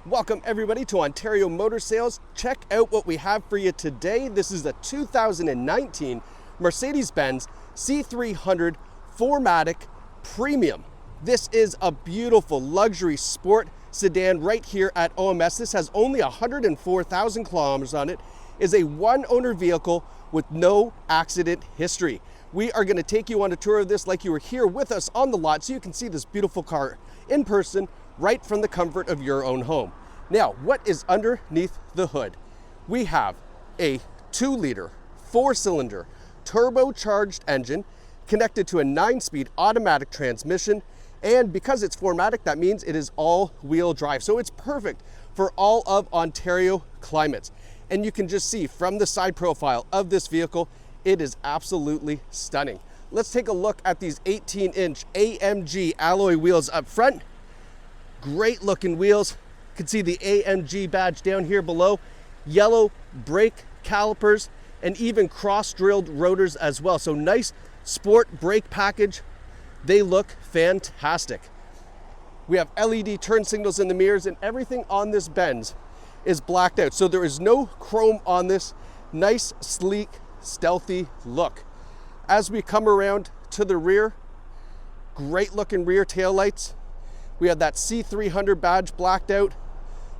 Welcome everybody to Ontario Motor Sales. Check out what we have for you today. This is a 2019 Mercedes-Benz C300 4Matic Premium. This is a beautiful luxury sport sedan right here at OMS. This has only 104,000 kilometers on it. Is a one-owner vehicle with no accident history. We are going to take you on a tour of this like you were here with us on the lot so you can see this beautiful car in person right from the comfort of your own home. Now, what is underneath the hood? We have a 2-liter, 4-cylinder, turbocharged engine connected to a 9-speed automatic transmission. And because it's 4Matic, that means it is all-wheel drive. So it's perfect for all of Ontario climates. And you can just see from the side profile of this vehicle, it is absolutely stunning. Let's take a look at these 18-inch AMG alloy wheels up front. Great looking wheels. You can see the AMG badge down here below. Yellow brake calipers and even cross-drilled rotors as well. So nice sport brake package. They look fantastic. We have LED turn signals in the mirrors, and everything on this Benz is blacked out. So there is no chrome on this. Nice, sleek, stealthy look. As we come around to the rear, great looking rear taillights. We have that C300 badge blacked out.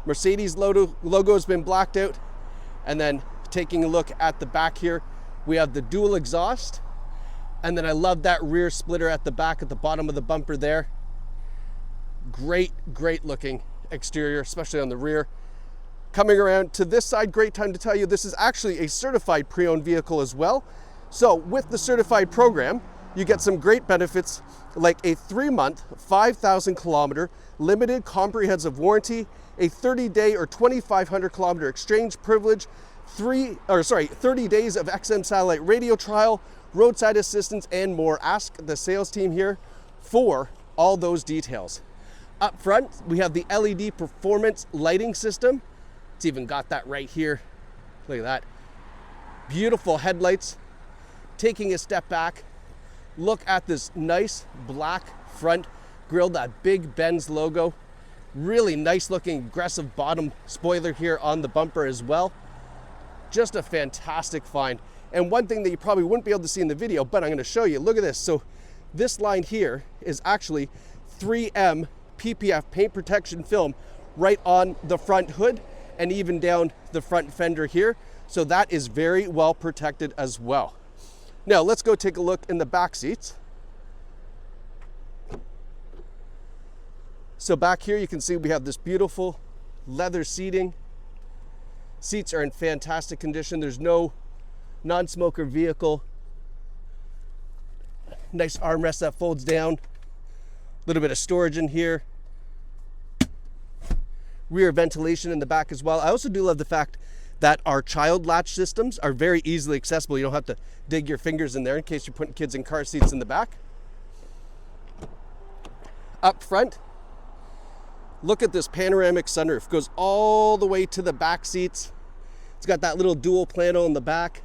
Mercedes logo has been blacked out. And then taking a look at the back here, we have the dual exhaust. And then I love that rear splitter at the back at the bottom of the bumper there. Great looking exterior, especially on the rear. Coming around to this side, great time to tell you this is actually a certified pre-owned vehicle as well. So with the certified program, you get some great benefits like a 3-month, 5,000 kilometer limited comprehensive warranty, a 30-day or 2,500 kilometer exchange privilege, 30 days of XM satellite radio trial, roadside assistance, and more. Ask the sales team here for all those details. Up front, we have the LED performance lighting system. It's even got that right here. Look at that. Beautiful headlights. Taking a step back, look at this nice black front grille, that big Benz logo. Really nice looking aggressive bottom spoiler here on the bumper as well. Just a fantastic find. And one thing that you probably wouldn't be able to see in the video, but I'm going to show you. Look at this. So this line here is actually 3M PPF paint protection film right on the front hood and even down the front fender here. So that is very well protected as well. Now let's go take a look in the back seats. So back here you can see we have this beautiful leather seating. Seats are in fantastic condition. There's no non-smoker vehicle. Nice armrest that folds down. A little bit of storage in here. Rear ventilation in the back as well. I also do love the fact that our child latch systems are very easily accessible. You don't have to dig your fingers in there in case you're putting kids in car seats in the back. Up front, look at this panoramic sunroof. Goes all the way to the back seats. It's got that little dual plano in the back.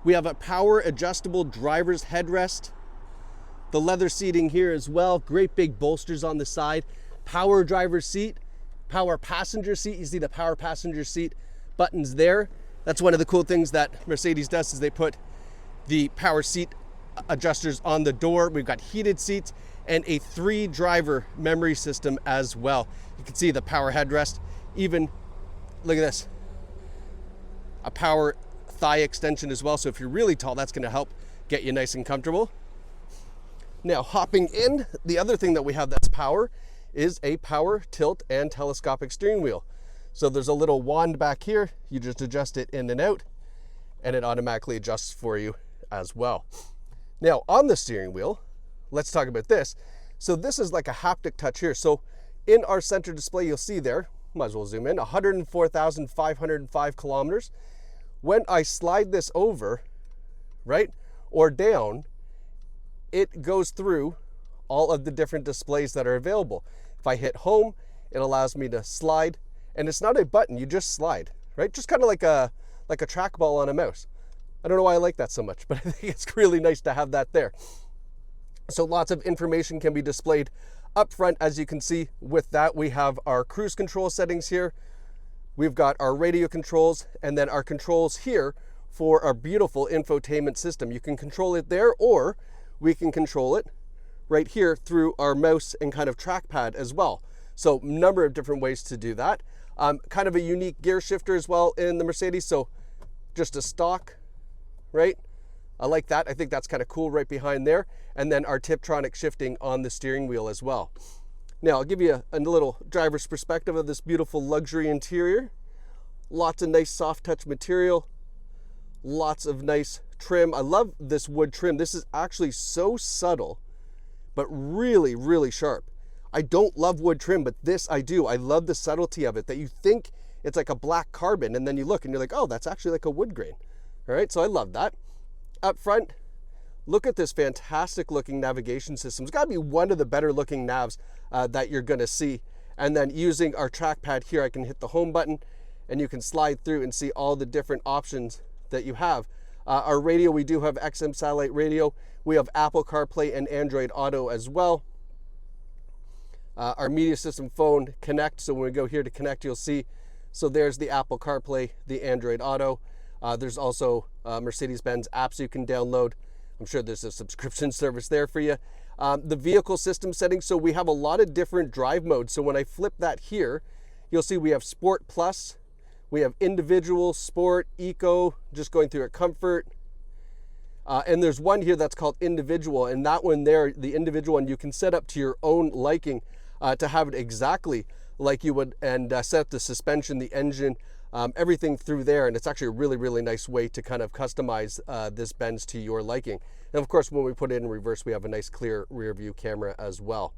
We have a power adjustable driver's headrest. The leather seating here as well. Great big bolsters on the side. Power driver's seat. Power passenger seat. You see the power passenger seat buttons there. That's one of the cool things that Mercedes does, is they put the power seat adjusters on the door. We've got heated seats and a 3-driver memory system as well. You can see the power headrest. Even, look at this, a power thigh extension as well. So if you're really tall, that's going to help get you nice and comfortable. Now hopping in, the other thing that we have that's power is a power tilt and telescopic steering wheel. So there's a little wand back here. You just adjust it in and out, and it automatically adjusts for you as well. Now on the steering wheel, let's talk about this. So this is like a haptic touch here. So in our center display, you'll see there, might as well zoom in, 104,505 kilometers. When I slide this over, right, or down, it goes through all of the different displays that are available. If I hit home, it allows me to slide, and it's not a button, you just slide, right? Just kind of like a trackball on a mouse. I don't know why I like that so much, but I think it's really nice to have that there. So lots of information can be displayed Up front, as you can see, with that, we have our cruise control settings here. We've got our radio controls, and then our controls here for our beautiful infotainment system. You can control it there, or we can control it right here through our mouse and kind of trackpad as well. So a number of different ways to do that. Kind of a unique gear shifter as well in the Mercedes. So just a stock, right? I like that. I think that's kind of cool right behind there. And then our Tiptronic shifting on the steering wheel as well. Now I'll give you a little driver's perspective of this beautiful luxury interior. Lots of nice soft touch material. Lots of nice trim. I love this wood trim. This is actually so subtle, but really, really sharp. I don't love wood trim, but this I do. I love the subtlety of it, that you think it's like a black carbon, and then you look and you're like, oh, that's actually like a wood grain. All right, so I love that. Up front, look at this fantastic looking navigation system. It's got to be one of the better looking navs that you're going to see. And then using our trackpad here, I can hit the home button and you can slide through and see all the different options that you have. Our radio, we do have XM satellite radio. We have Apple CarPlay and Android Auto as well. Our media system phone connect. So when we go here to connect, you'll see, so there's the Apple CarPlay, the Android Auto. There's also Mercedes-Benz apps you can download. I'm sure there's a subscription service there for you. The vehicle system settings, so we have a lot of different drive modes. So when I flip that here, you'll see we have Sport Plus, we have Individual, Sport, Eco, just going through it, Comfort. And there's one here that's called Individual, and that one there, the Individual one, you can set up to your own liking to have it exactly like you would, and set up the suspension, the engine, everything through there. And it's actually a really, really nice way to kind of customize this Benz to your liking. And of course, when we put it in reverse, we have a nice clear rear view camera as well.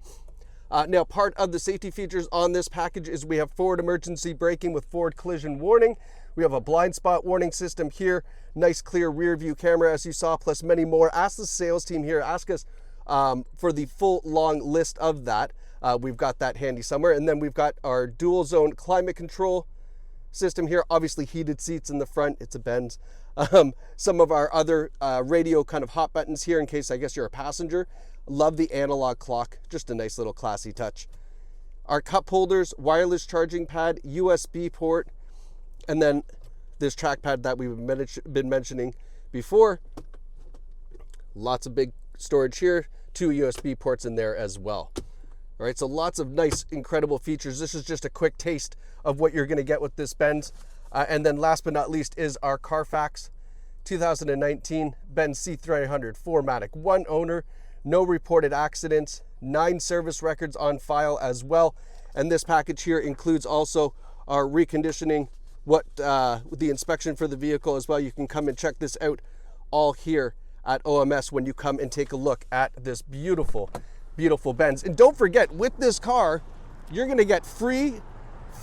Now, part of the safety features on this package is we have forward emergency braking with forward collision warning. We have a blind spot warning system here, nice clear rear view camera as you saw, plus many more. Ask the sales team here, ask us for the full long list of that. We've got that handy somewhere. And then we've got our dual zone climate control system here, obviously heated seats in the front, it's a Benz. Some of our other radio kind of hot buttons here in case I guess you're a passenger. Love the analog clock, just a nice little classy touch. Our cup holders, wireless charging pad, USB port, and then this trackpad that we've been mentioning before. Lots of big storage here, 2 USB ports in there as well. All right, so lots of nice, incredible features. This is just a quick taste of what you're gonna get with this Benz. And then last but not least is our Carfax 2019 Benz C300 4Matic. 1 owner, no reported accidents, 9 service records on file as well. And this package here includes also our reconditioning, the inspection for the vehicle as well. You can come and check this out all here at OMS when you come and take a look at this beautiful, beautiful Benz. And don't forget, with this car, you're gonna get free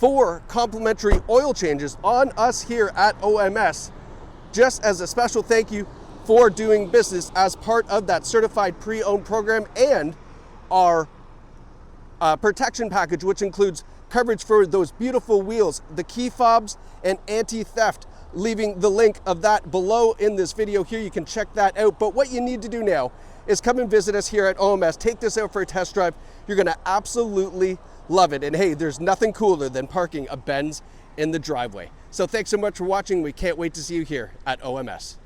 4 complimentary oil changes on us here at OMS, just as a special thank you for doing business as part of that certified pre-owned program and our protection package, which includes coverage for those beautiful wheels, the key fobs, and anti-theft. Leaving the link of that below in this video here, you can check that out. But what you need to do now is come and visit us here at OMS. Take this out for a test drive. You're gonna absolutely love it. And hey, there's nothing cooler than parking a Benz in the driveway. So thanks so much for watching. We can't wait to see you here at OMS.